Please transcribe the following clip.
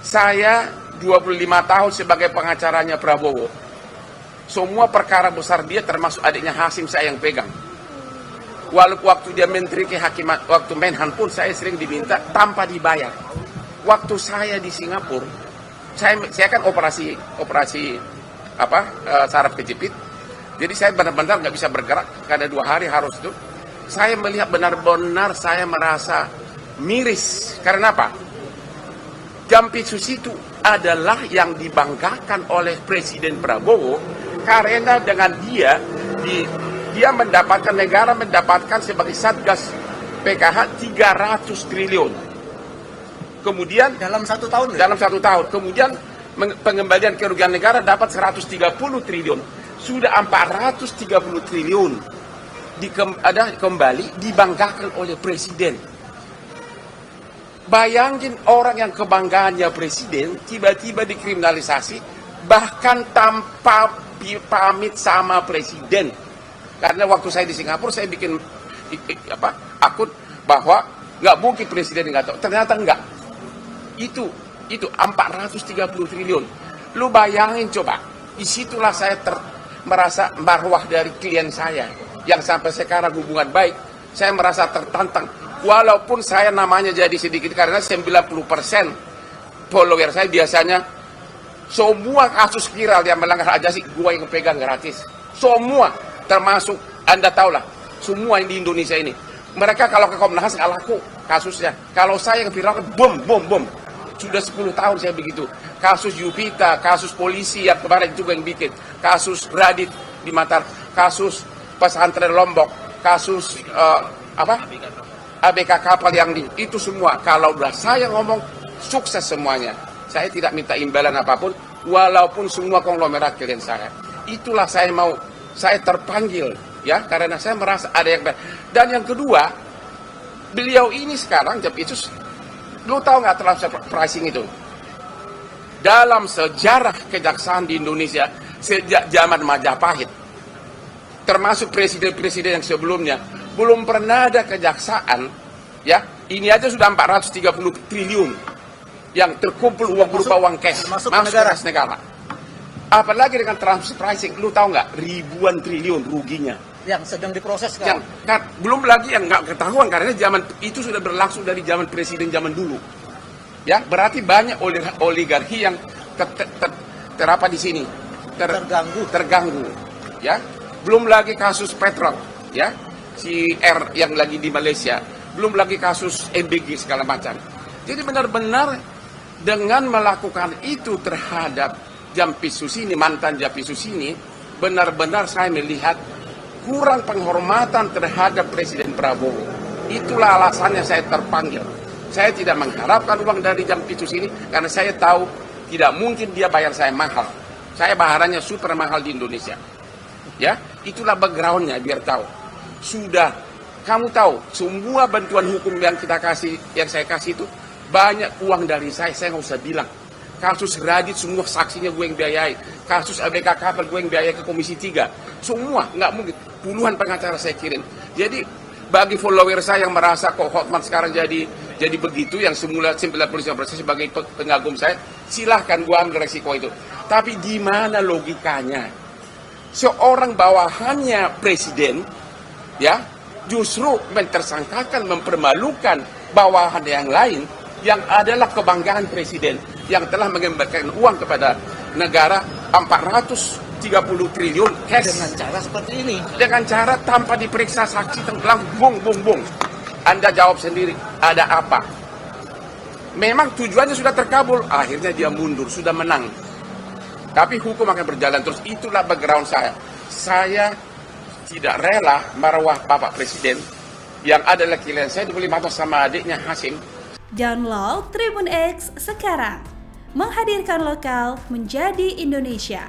Saya 25 tahun sebagai pengacaranya Prabowo. Semua perkara besar dia termasuk adiknya Hasim saya yang pegang. Walaupun waktu dia menteri kehakiman, waktu Menhan pun saya sering diminta tanpa dibayar. Waktu saya di Singapura, saya kan operasi saraf kejepit. Jadi saya benar-benar nggak bisa bergerak karena 2 hari harus itu. Saya melihat benar-benar saya merasa miris. Karena apa? Jampitsus itu adalah yang dibanggakan oleh Presiden Prabowo karena dengan dia mendapatkan, negara mendapatkan sebagai Satgas PKH 300 triliun. Kemudian dalam 1 tahun. Dalam 1 tahun. Kemudian pengembalian kerugian negara dapat 130 triliun. Sudah 430 triliun kembali dibanggakan oleh Presiden. Bayangin orang yang kebanggaannya Presiden tiba-tiba dikriminalisasi bahkan tanpa pamit sama Presiden. Karena waktu saya di Singapura saya bikin akun bahwa nggak mungkin Presiden nggak tahu. Ternyata enggak. Itu 430 triliun. Lu bayangin coba. Disitulah saya merasa marwah dari klien saya yang sampai sekarang hubungan baik. Saya merasa tertantang. Walaupun saya namanya jadi sedikit karena 90% follower saya biasanya semua kasus viral yang melanggar hak asasi gua yang pegang gratis. Semua, termasuk Anda tahulah, semua yang di Indonesia ini. Mereka kalau ke Komnas nggak laku kasusnya. Kalau saya yang viral bom. Sudah 10 tahun saya begitu. Kasus Yupita, kasus polisi yang kemarin juga yang bikin, kasus Radit di Matar, kasus pesantren Lombok, kasus ABK kapal yang itu semua. Kalau udah saya ngomong sukses semuanya. Saya tidak minta imbalan apapun, walaupun semua konglomerat klien saya. Itulah saya terpanggil ya, karena saya merasa ada yang baik. Dan yang kedua, beliau ini sekarang Jampitsus, lu tahu nggak transfer pricing itu? Dalam sejarah kejaksaan di Indonesia sejak zaman Majapahit, termasuk presiden-presiden yang sebelumnya, belum pernah ada kejaksaan, ya, ini aja sudah 430 triliun yang terkumpul uang berupa uang cash masuk negara. Apalagi dengan transfer pricing, lu tahu nggak ribuan triliun ruginya yang sedang diproses sekarang. Belum lagi yang nggak ketahuan karena zaman itu sudah berlangsung dari zaman presiden zaman dulu. Ya, berarti banyak oligarki yang terapa di sini terganggu. Ya, belum lagi kasus petrol, ya, si R yang lagi di Malaysia, belum lagi kasus MBG segala macam. Jadi benar-benar dengan melakukan itu terhadap Jampitsus ini, mantan Jampitsus ini, benar-benar saya melihat kurang penghormatan terhadap Presiden Prabowo. Itulah alasannya saya terpanggil. Saya tidak mengharapkan uang dari Jampitsus ini karena saya tahu tidak mungkin dia bayar saya mahal. Saya bayarannya super mahal di Indonesia. Ya, itulah backgroundnya biar tahu. Sudah kamu tahu semua bantuan hukum yang kita kasih, yang saya kasih itu banyak uang dari saya nggak usah bilang. Kasus Radit semua saksinya gue yang biayai. Kasus ABK kapal gue yang biayai ke Komisi 3. Semua, nggak mungkin. Puluhan pengacara saya kirim. Jadi bagi follower saya yang merasa kok Hotman sekarang jadi begitu, yang semula 95% sebagai pengagum saya, silahkan gue ambil resiko itu. Tapi di mana logikanya? Seorang bawahannya presiden, ya, justru mentersangkakan, mempermalukan bawahan yang lain yang adalah kebanggaan presiden yang telah mengembalikan uang kepada negara 430 triliun cash. Dengan cara seperti ini. Dengan cara tanpa diperiksa saksi, tenggelam, bung. Anda jawab sendiri, ada apa? Memang tujuannya sudah terkabul, akhirnya dia mundur, sudah menang. Tapi hukum akan berjalan terus, itulah background saya. Saya tidak rela marwah Bapak Presiden yang adalah klien saya dibeli mata sama adiknya Hasim. Download Tribun X sekarang, menghadirkan lokal menjadi Indonesia.